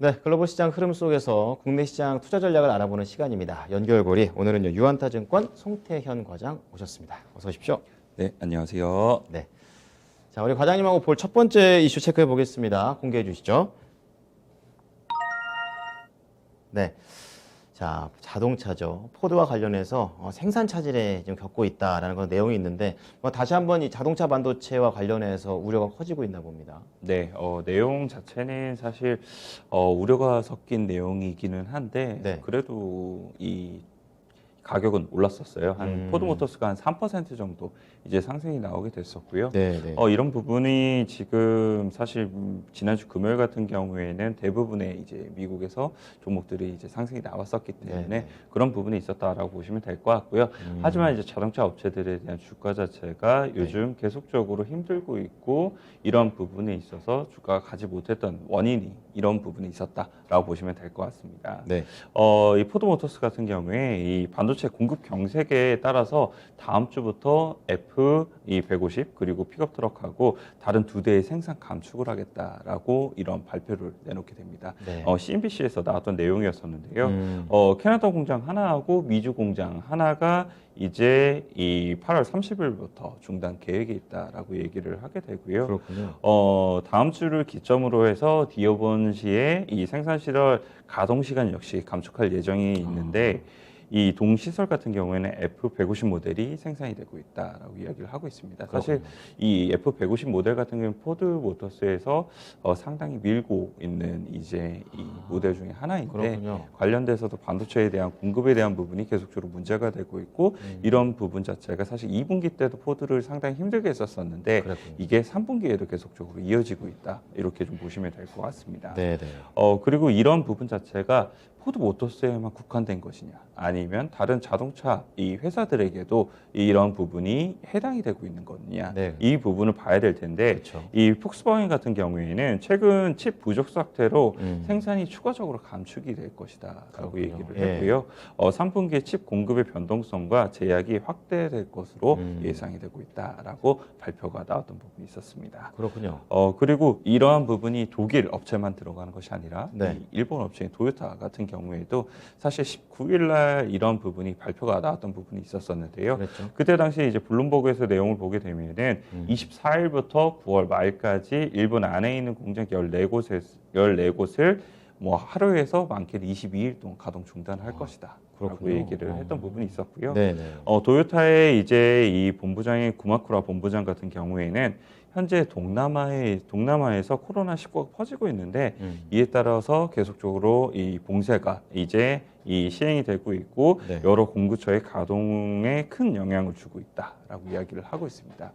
네, 글로벌 시장 흐름 속에서 국내 시장 투자 전략을 알아보는 시간입니다. 연결고리 오늘은요 유한타증권 송태현 과장 오셨습니다. 어서 오십시오. 네, 안녕하세요. 네, 자 우리 과장님하고 볼 첫 번째 이슈 체크해 보겠습니다. 공개해 주시죠. 네, 자 자동차죠. 포드와 관련해서 생산 차질에 지금 겪고 있다라는 그런 내용이 있는데 다시 한번 이 자동차 반도체와 관련해서 우려가 커지고 있나 봅니다. 네, 내용 자체는 사실 우려가 섞인 내용이기는 한데 네. 그래도 이 가격은 올랐었어요. 한 포드모터스가 한 3% 정도 이제 상승이 나오게 됐었고요. 네, 네. 이런 부분이 지금 사실 지난주 금요일 같은 경우에는 대부분의 이제 미국에서 종목들이 이제 상승이 나왔었기 때문에 네, 네. 그런 부분이 있었다라고 보시면 될 것 같고요. 하지만 이제 자동차 업체들에 대한 주가 자체가 요즘 계속적으로 힘들고 있고 이런 부분에 있어서 주가가 가지 못했던 원인이 이런 부분이 있었다라고 보시면 될 것 같습니다. 네. 이 포드모터스 같은 경우에 이 반도체 공급 경색에 따라서 다음 주부터 F150 그리고 픽업 트럭하고 다른 두 대의 생산 감축을 하겠다라고 이런 발표를 내놓게 됩니다. 네. CNBC에서 나왔던 내용이었었는데요. 캐나다 공장 하나하고 미주 공장 하나가 이제 이 8월 30일부터 중단 계획이 있다라고 얘기를 하게 되고요. 그렇군요. 다음 주를 기점으로 해서 디어본시의 이 생산 시설 가동 시간 역시 감축할 예정이 있는데 이 동시설 같은 경우에는 F150 모델이 생산이 되고 있다라고 이야기를 하고 있습니다. 사실 그렇군요. 이 F150 모델 같은 경우는 포드 모터스에서 상당히 밀고 있는 이제 이 모델 중에 하나인데 그렇군요. 관련돼서도 반도체에 대한 공급에 대한 부분이 계속적으로 문제가 되고 있고 이런 부분 자체가 사실 2분기 때도 포드를 상당히 힘들게 했었었는데 그랬군요. 이게 3분기에도 계속적으로 이어지고 있다 이렇게 좀 보시면 될 것 같습니다. 네, 네. 그리고 이런 부분 자체가 포드 모터스에만 국한된 것이냐 아니면 다른 자동차 이 회사들에게도 이런 부분이 해당이 되고 있는 거냐 네. 이 부분을 봐야 될 텐데 그렇죠. 이 폭스바겐 같은 경우에는 최근 칩 부족 사태로 생산이 추가적으로 감축이 될 것이다라고 그렇군요. 얘기를 예. 했고요. 3분기에 칩 공급의 변동성과 제약이 확대될 것으로 예상이 되고 있다라고 발표가 나왔던 부분이 있었습니다. 그렇군요. 그리고 이러한 부분이 독일 업체만 들어가는 것이 아니라 네. 이 일본 업체인 토요타 같은 경우에도 사실 19일 날 이런 부분이 발표가 나왔던 부분이 있었었는데요. 그랬죠. 그때 당시에 이제 블룸버그에서 내용을 보게 되면은 24일부터 9월 말까지 일본 안에 있는 공장 14곳을 뭐 하루에서 많게는 22일 동안 가동 중단할 것이다. 라고 그렇군요. 얘기를 했던 부분이 있었고요. 네, 네. 도요타의 이제 이 본부장인 구마쿠라 본부장 같은 경우에는 현재 동남아에서 코로나19가 퍼지고 있는데 이에 따라서 계속적으로 이 봉쇄가 이제 이 시행이 되고 있고 네. 여러 공구처의 가동에 큰 영향을 주고 있다라고 이야기를 하고 있습니다.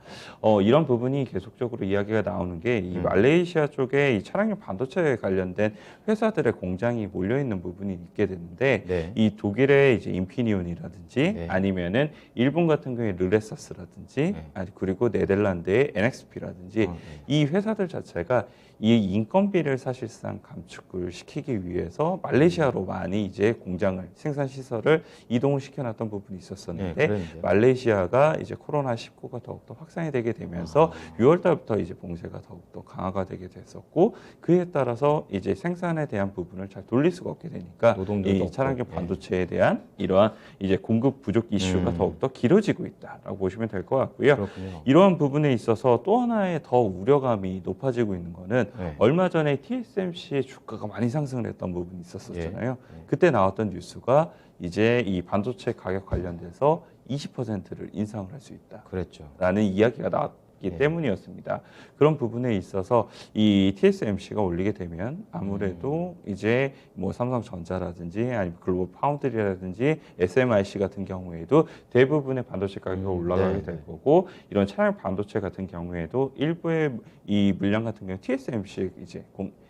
이런 부분이 계속적으로 이야기가 나오는 게 이 말레이시아 쪽에 이 차량용 반도체에 관련된 회사들의 공장이 몰려 있는 부분이 있게 되는데 네. 이 독일의 이제 인피니온이라든지 네. 아니면은 일본 같은 경우에 르네사스라든지 네. 그리고 네덜란드의 NXP라든지 네. 이 회사들 자체가 이 인건비를 사실상 감축을 시키기 위해서 말레이시아로 많이 이제 공장을 생산 시설을 이동을 시켜놨던 부분이 있었었는데 네, 그랬는데요. 말레이시아가 이제 코로나19가 더욱더 확산이 되게 되면서 6월 달부터 이제 봉쇄가 더욱더 강화가 되게 됐었고 그에 따라서 이제 생산에 대한 부분을 잘 돌릴 수가 없게 되니까 노동력도 이 없고, 차량용 예. 반도체에 대한 이러한 이제 공급 부족 이슈가 더욱더 길어지고 있다라고 보시면 될 것 같고요. 그렇군요. 이러한 부분에 있어서 또 하나의 더 우려감이 높아지고 있는 거는 네. 얼마 전에 TSMC의 주가가 많이 상승을 했던 부분이 있었잖아요. 예. 그때 나왔던 뉴스가 이제 이 반도체 가격 관련돼서 20%를 인상을 할 수 있다. 그랬죠. 라는 이야기가 나왔기 때문이었습니다. 그런 부분에 있어서 이 TSMC가 올리게 되면 아무래도 이제 뭐 삼성전자라든지 아니면 글로벌 파운드리라든지 SMIC 같은 경우에도 대부분의 반도체 가격이 올라가게 네, 될 네. 거고 이런 차량 반도체 같은 경우에도 일부의 이 물량 같은 경우 TSMC 이제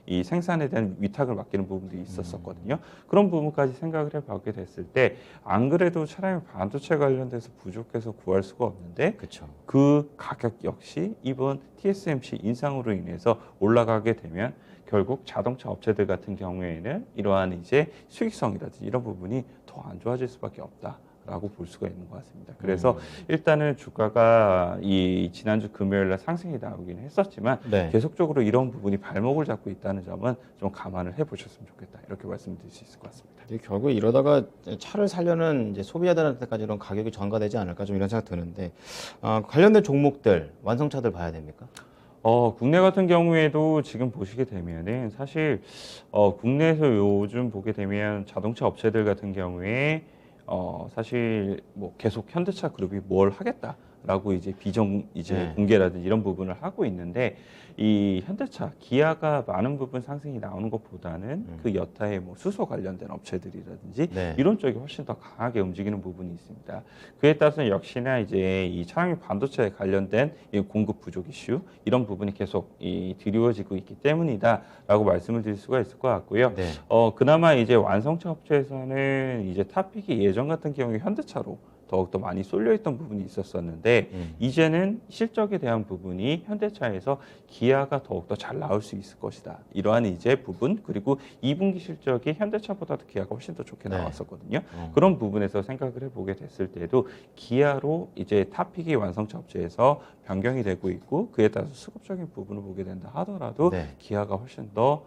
이 생산에 대한 위탁을 맡기는 부분도 있었었거든요. 그런 부분까지 생각을 해보게 됐을 때 안 그래도 차량용 반도체 관련돼서 부족해서 구할 수가 없는데 그렇죠. 그 가격 역시 이번 TSMC 인상으로 인해서 올라가게 되면 결국 자동차 업체들 같은 경우에는 이러한 이제 수익성이라든지 이런 부분이 더 안 좋아질 수밖에 없다. 라고 볼 수가 있는 것 같습니다. 그래서 일단은 주가가 이 지난주 금요일 날 상승이 나오긴 했었지만 네. 계속적으로 이런 부분이 발목을 잡고 있다는 점은 좀 감안을 해보셨으면 좋겠다. 이렇게 말씀드릴 수 있을 것 같습니다. 결국 이러다가 차를 살려는 이제 소비자들한테까지 이런 가격이 전가되지 않을까 좀 이런 생각 드는데 관련된 종목들 완성차들 봐야 됩니까? 국내 같은 경우에도 지금 보시게 되면은 사실 국내에서 요즘 보게 되면 자동차 업체들 같은 경우에 사실 뭐 계속 현대차 그룹이 뭘 하겠다라고 이제 네. 공개라든지 이런 부분을 하고 있는데 이 현대차 기아가 많은 부분 상승이 나오는 것보다는 그 여타의 뭐 수소 관련된 업체들이라든지 네. 이런 쪽이 훨씬 더 강하게 움직이는 부분이 있습니다. 그에 따라서 역시나 이제 이 차량용 반도체에 관련된 이 공급 부족 이슈 이런 부분이 계속 드리워지고 있기 때문이다라고 말씀을 드릴 수가 있을 것 같고요. 네. 그나마 이제 완성차 업체에서는 이제 탑픽이 예전 같은 경우에 현대차로 더욱더 많이 쏠려있던 부분이 있었었는데 이제는 실적에 대한 부분이 현대차에서 기아가 더욱더 잘 나올 수 있을 것이다. 이러한 이제 부분 그리고 2분기 실적이 현대차보다도 기아가 훨씬 더 좋게 네. 나왔었거든요. 그런 부분에서 생각을 해보게 됐을 때도 기아로 이제 탑픽이 완성차 업체에서 변경이 되고 있고 그에 따라서 수급적인 부분을 보게 된다 하더라도 네. 기아가 훨씬 더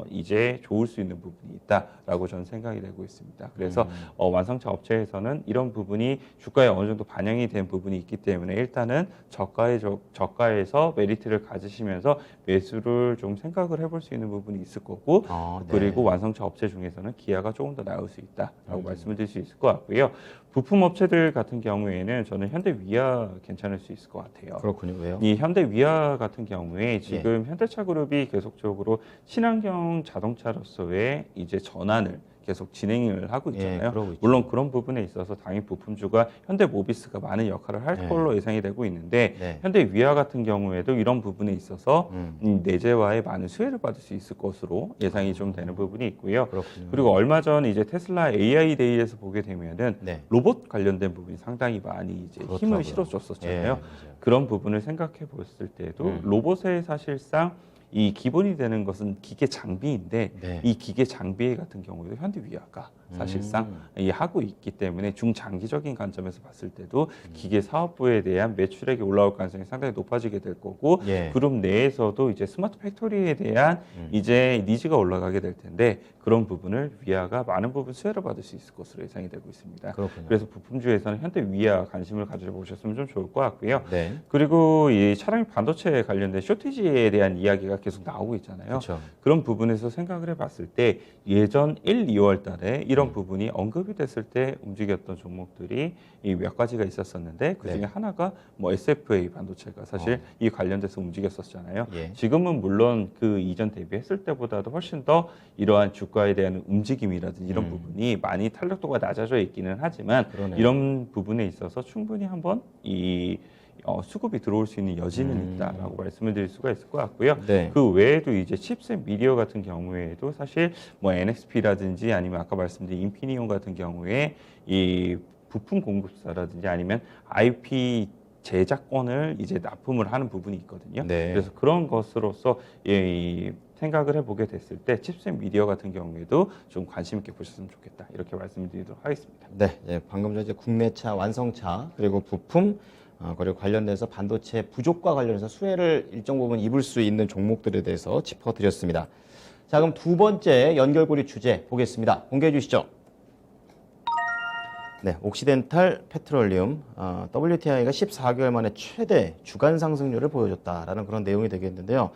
이제 좋을 수 있는 부분이 있다라고 저는 생각이 되고 있습니다. 그래서 완성차 업체에서는 이런 부분이 주가에 어느 정도 반영이 된 부분이 있기 때문에 일단은 저가에서 메리트를 가지시면서 매수를 좀 생각을 해볼 수 있는 부분이 있을 거고 네. 그리고 완성차 업체 중에서는 기아가 조금 더 나을 수 있다라고 말씀을 드릴 수 있을 것 같고요. 부품 업체들 같은 경우에는 저는 현대 위아 괜찮을 수 있을 것 같아요. 그렇군요. 왜요? 이 현대 위아 같은 경우에 지금 현대차 그룹이 계속적으로 친환경 자동차로서의 이제 전환을 계속 진행을 하고 있잖아요. 그러고 있죠. 물론 그런 부분에 있어서 당연히 부품주가 현대모비스가 많은 역할을 할 걸로 예상이 되고 있는데 네. 현대 위아 같은 경우에도 이런 부분에 있어서 내재화에 많은 수혜를 받을 수 있을 것으로 예상이 좀 되는 부분이 있고요. 그렇군요. 그리고 얼마 전 이제 테슬라 AI 데이에서 보게 되면은 네. 로봇 관련된 부분이 상당히 많이 이제 그렇더라고요. 힘을 실어줬었잖아요. 맞아요. 그런 부분을 생각해 봤을 때도 로봇에 사실상 이 기본이 되는 것은 기계 장비인데 네. 이 기계 장비 같은 경우에도 현대위아가 사실상 하고 있기 때문에 중장기적인 관점에서 봤을 때도 기계 사업부에 대한 매출액이 올라올 가능성이 상당히 높아지게 될 거고 그룹 내에서도 이제 스마트 팩토리에 대한 이제 니즈가 올라가게 될 텐데 그런 부분을 위아가 많은 부분 수혜를 받을 수 있을 것으로 예상이 되고 있습니다. 그렇군요. 그래서 부품주에서는 현대위아 관심을 가져보셨으면 좀 좋을 것 같고요. 네. 그리고 이 차량 반도체에 관련된 쇼티지에 대한 이야기가 계속 나오고 있잖아요. 그렇죠. 그런 부분에서 생각을 해봤을 때 예전 1, 2월 달에 이런 부분이 언급이 됐을 때 움직였던 종목들이 이 몇 가지가 있었었는데 그중에 하나가 뭐 SFA 반도체가 사실 이 관련돼서 움직였었잖아요. 지금은 물론 그 이전 대비했을 때보다도 훨씬 더 이러한 주가에 대한 움직임이라든지 이런 부분이 많이 탄력도가 낮아져 있기는 하지만 그러네요. 이런 부분에 있어서 충분히 한번 이 수급이 들어올 수 있는 여지는 있다라고 말씀을 드릴 수가 있을 것 같고요. 네. 그 외에도 이제 칩셋 미디어 같은 경우에도 사실 뭐 NXP라든지 아니면 아까 말씀드린 인피니온 같은 경우에 이 부품 공급사라든지 아니면 IP 제작권을 이제 납품을 하는 부분이 있거든요. 네. 그래서 그런 것으로서 이 생각을 해보게 됐을 때 칩셋 미디어 같은 경우에도 좀 관심 있게 보셨으면 좋겠다 이렇게 말씀드리도록 하겠습니다. 네. 방금 전에 국내차, 완성차 그리고 부품 그리고 관련돼서 반도체 부족과 관련해서 수혜를 일정 부분 입을 수 있는 종목들에 대해서 짚어드렸습니다. 자, 그럼 두 번째 연결고리 주제 보겠습니다. 공개해 주시죠. 네, 옥시덴탈 페트롤리움 WTI가 14개월 만에 최대 주간 상승률을 보여줬다라는 그런 내용이 되겠는데요.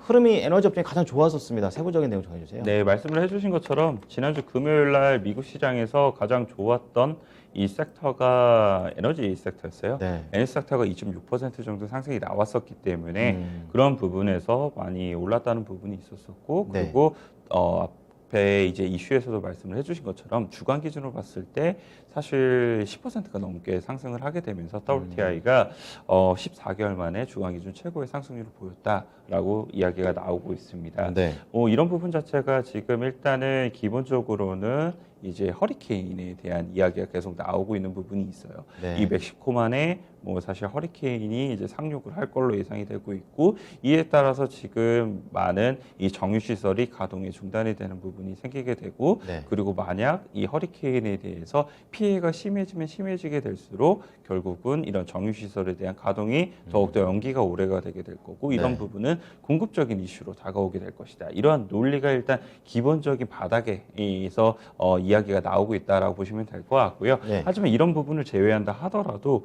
흐름이 에너지 업종이 가장 좋았었습니다. 세부적인 내용 전해주세요. 네, 말씀을 해주신 것처럼 지난주 금요일 날 미국 시장에서 가장 좋았던 이 섹터가 에너지 섹터였어요. 네. 에너지 섹터가 2.6% 정도 상승이 나왔었기 때문에 그런 부분에서 많이 올랐다는 부분이 있었었고 네. 그리고 앞에 이제 이슈에서도 말씀을 해주신 것처럼 주간 기준으로 봤을 때 사실 10%가 넘게 상승을 하게 되면서 WTI가 14개월 만에 주간 기준 최고의 상승률을 보였다라고 이야기가 나오고 있습니다. 네. 이런 부분 자체가 지금 일단은 기본적으로는 이제 허리케인에 대한 이야기가 계속 나오고 있는 부분이 있어요. 네. 이 멕시코만에 뭐 사실 허리케인이 이제 상륙을 할 걸로 예상이 되고 있고, 이에 따라서 지금 많은 이 정유 시설이 가동이 중단이 되는 부분이 생기게 되고, 네. 그리고 만약 이 허리케인에 대해서 피해가 심해지면 심해지게 될수록 결국은 이런 정유 시설에 대한 가동이 더욱더 연기가 오래가 되게 될 거고, 이런 네. 부분은 궁극적인 이슈로 다가오게 될 것이다. 이러한 논리가 일단 기본적인 바닥에서 이야기가 나오고 있다라고 보시면 될 것 같고요. 네. 하지만 이런 부분을 제외한다 하더라도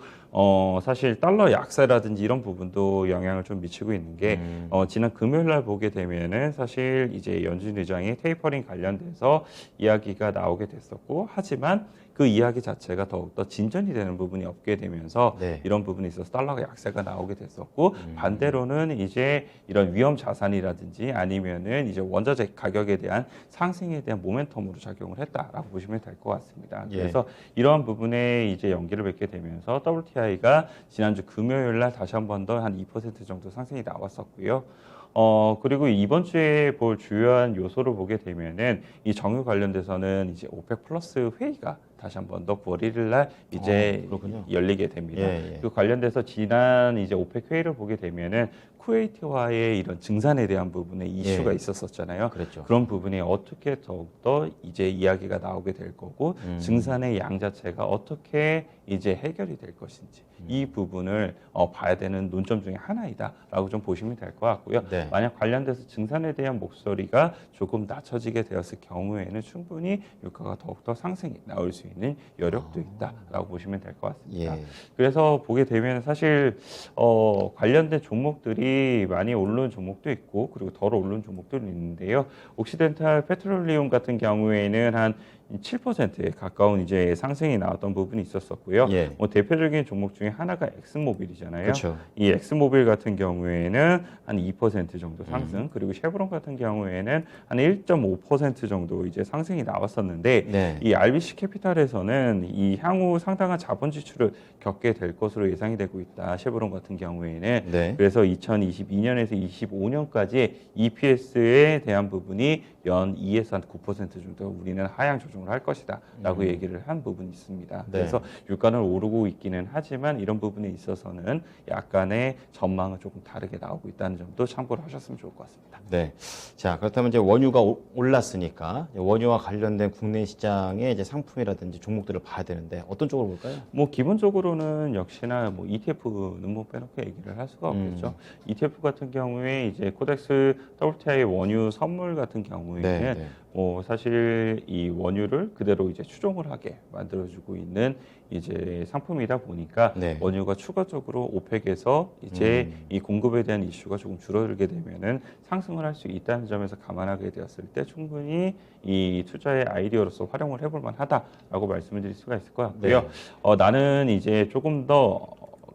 사실 달러 약세라든지 이런 부분도 영향을 좀 미치고 있는 게 지난 금요일 날 보게 되면은 사실 이제 연준 의장이 테이퍼링 관련돼서 이야기가 나오게 됐었고, 하지만 그 이야기 자체가 더욱더 진전이 되는 부분이 없게 되면서 네. 이런 부분에 있어서 달러가 약세가 나오게 됐었고, 반대로는 이제 이런 위험 자산이라든지 아니면은 이제 원자재 가격에 대한 상승에 대한 모멘텀으로 작용을 했다라고 보시면 될 것 같습니다. 예. 그래서 이러한 부분에 이제 연기를 맺게 되면서 WTI가 지난주 금요일 날 다시 한 번 더 한 2% 정도 상승이 나왔었고요. 그리고 이번 주에 볼 주요한 요소를 보게 되면은 이 정유 관련돼서는 이제 오펙 플러스 회의가 다시 한 번 더 9월 1일 날 이제 그렇군요. 열리게 됩니다. 예, 예. 그 관련돼서 지난 이제 오펙 회의를 보게 되면은 쿠웨이트와의 이런 증산에 대한 부분에 이슈가 예. 있었었잖아요. 그랬죠. 그런 부분이 어떻게 더욱더 이제 이야기가 나오게 될 거고, 증산의 양 자체가 어떻게 이제 해결이 될 것인지, 이 부분을 봐야 되는 논점 중에 하나이다라고 좀 보시면 될 것 같고요. 네. 만약 관련돼서 증산에 대한 목소리가 조금 낮춰지게 되었을 경우에는 충분히 유가가 더욱더 상승이 나올 수 있는 여력도 있다라고 보시면 될 것 같습니다. 예. 그래서 보게 되면 사실 관련된 종목들이 많이 오른 종목도 있고, 그리고 덜 오른 종목들이 있는데요. 옥시덴탈 페트롤리움 같은 경우에는 한 7%에 가까운 이제 상승이 나왔던 부분이 있었었고요. 예. 대표적인 종목 중에 하나가 엑슨모빌이잖아요. 그렇죠. 이 엑스모빌 같은 경우에는 한 2% 정도 상승, 그리고 쉐브론 같은 경우에는 한 1.5% 정도 이제 상승이 나왔었는데, 네. 이 RBC 캐피탈에서는 이 향후 상당한 자본 지출을 겪게 될 것으로 예상이 되고 있다. 쉐브론 같은 경우에는. 네. 그래서 2022년에서 25년까지 EPS에 대한 부분이 연 2에서 한 9% 정도 우리는 하향 조정을 할 것이다라고 얘기를 한 부분이 있습니다. 네. 그래서 유가는 오르고 있기는 하지만 이런 부분에 있어서는 약간의 전망은 조금 다르게 나오고 있다는 점도 참고를 하셨으면 좋을 것 같습니다. 네. 자, 그렇다면 이제 원유가 올랐으니까 원유와 관련된 국내 시장의 이제 상품이라든지 종목들을 봐야 되는데 어떤 쪽으로 볼까요? 뭐 기본적으로는 역시나 뭐 ETF는 뭐 빼놓고 얘기를 할 수가 없겠죠. ETF 같은 경우에 이제 코덱스 WTI 원유 선물 같은 경우에는 네, 네. 뭐 사실 이 원유를 그대로 이제 추종을 하게 만들어주고 있는 이제 상품이다 보니까 네. 원유가 추가적으로 오펙에서 이제 이 공급에 대한 이슈가 조금 줄어들게 되면은 상승을 할 수 있다는 점에서 감안하게 되었을 때 충분히 이 투자의 아이디어로서 활용을 해볼 만하다라고 말씀을 드릴 수가 있을 것 같고요. 네. 나는 이제 조금 더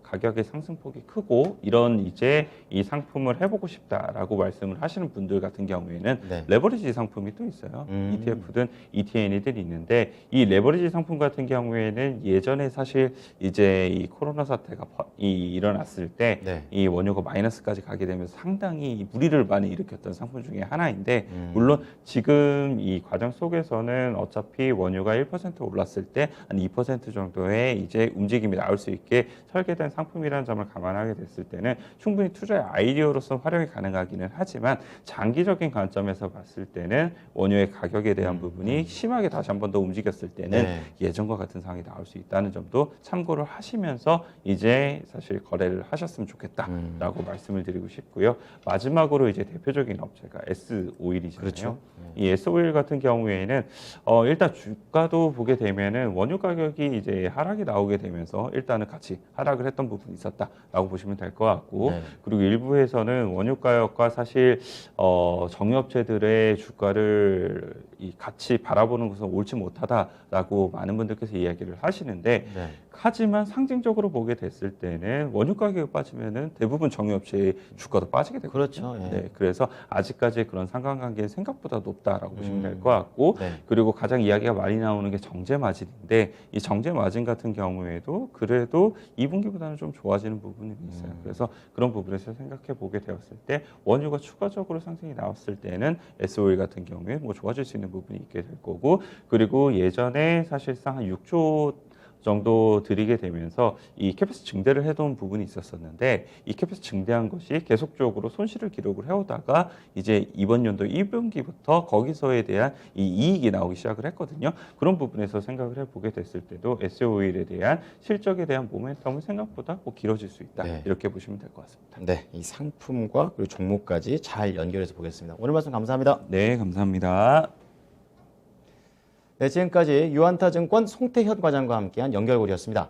가격의 상승폭이 크고 이런 이제 이 상품을 해보고 싶다라고 말씀을 하시는 분들 같은 경우에는 네. 레버리지 상품이 또 있어요. ETF든 ETN이든 있는데, 이 레버리지 상품 같은 경우에는 예전에 사실 이제 이 코로나 사태가 일어났을 때 이 네. 원유가 마이너스까지 가게 되면서 상당히 무리를 많이 일으켰던 상품 중에 하나인데, 물론 지금 이 과정 속에서는 어차피 원유가 1% 올랐을 때 한 2% 정도의 이제 움직임이 나올 수 있게 설계된 상품이라는 점을 감안하게 됐을 때는 충분히 투자의 아이디어로서 활용이 가능하기는 하지만, 장기적인 관점에서 봤을 때는 원유의 가격에 대한 부분이 심하게 다시 한 번 더 움직였을 때는 네. 예전과 같은 상황이 나올 수 있다는 점도 참고를 하시면서 이제 사실 거래를 하셨으면 좋겠다라고 말씀을 드리고 싶고요. 마지막으로 이제 대표적인 업체가 S-오일이잖아요. 그렇죠. 이 S-오일 같은 경우에는 일단 주가도 보게 되면은 원유 가격이 이제 하락이 나오게 되면서 일단은 같이 하락을 했던 부분이 있었다라고 보시면 될 것 같고, 네. 그리고 일부에서는 원유 가격과 사실 정유업체들의 주가를 같이 바라보는 것은 옳지 못하다라고 많은 분들께서 이야기를 하시는데, 네. 하지만 상징적으로 보게 됐을 때는 원유 가격이 빠지면은 대부분 정유업체의 주가도 빠지게 되거든요. 그렇죠. 예. 네, 그래서 아직까지 그런 상관관계는 생각보다 높다라고 보시면 될 것 같고, 네. 그리고 가장 이야기가 많이 나오는 게 정제 마진인데, 이 정제 마진 같은 경우에도 그래도 2분기보다는 좀 좋아지는 부분이 있어요. 그래서 그런 부분에서 생각해 보게 되었을 때 원유가 추가적으로 상승이 나왔을 때는 SOE 같은 경우에 뭐 좋아질 수 있는 부분이 있게 될 거고, 그리고 예전에 사실상 한 6조 정도 들이게 되면서 이 캐패스 증대를 해놓은 부분이 있었었는데, 이 캐패스 증대한 것이 계속적으로 손실을 기록을 해오다가 이제 이번 연도 1분기부터 거기서에 대한 이 이익이 나오기 시작을 했거든요. 그런 부분에서 생각을 해보게 됐을 때도 SO일에 대한 실적에 대한 모멘텀은 생각보다 꼭 길어질 수 있다. 네. 이렇게 보시면 될 것 같습니다. 네, 이 상품과 그리고 종목까지 잘 연결해서 보겠습니다. 오늘 말씀 감사합니다. 네, 감사합니다. 네, 지금까지 유한타증권 송태현 과장과 함께한 연결고리였습니다.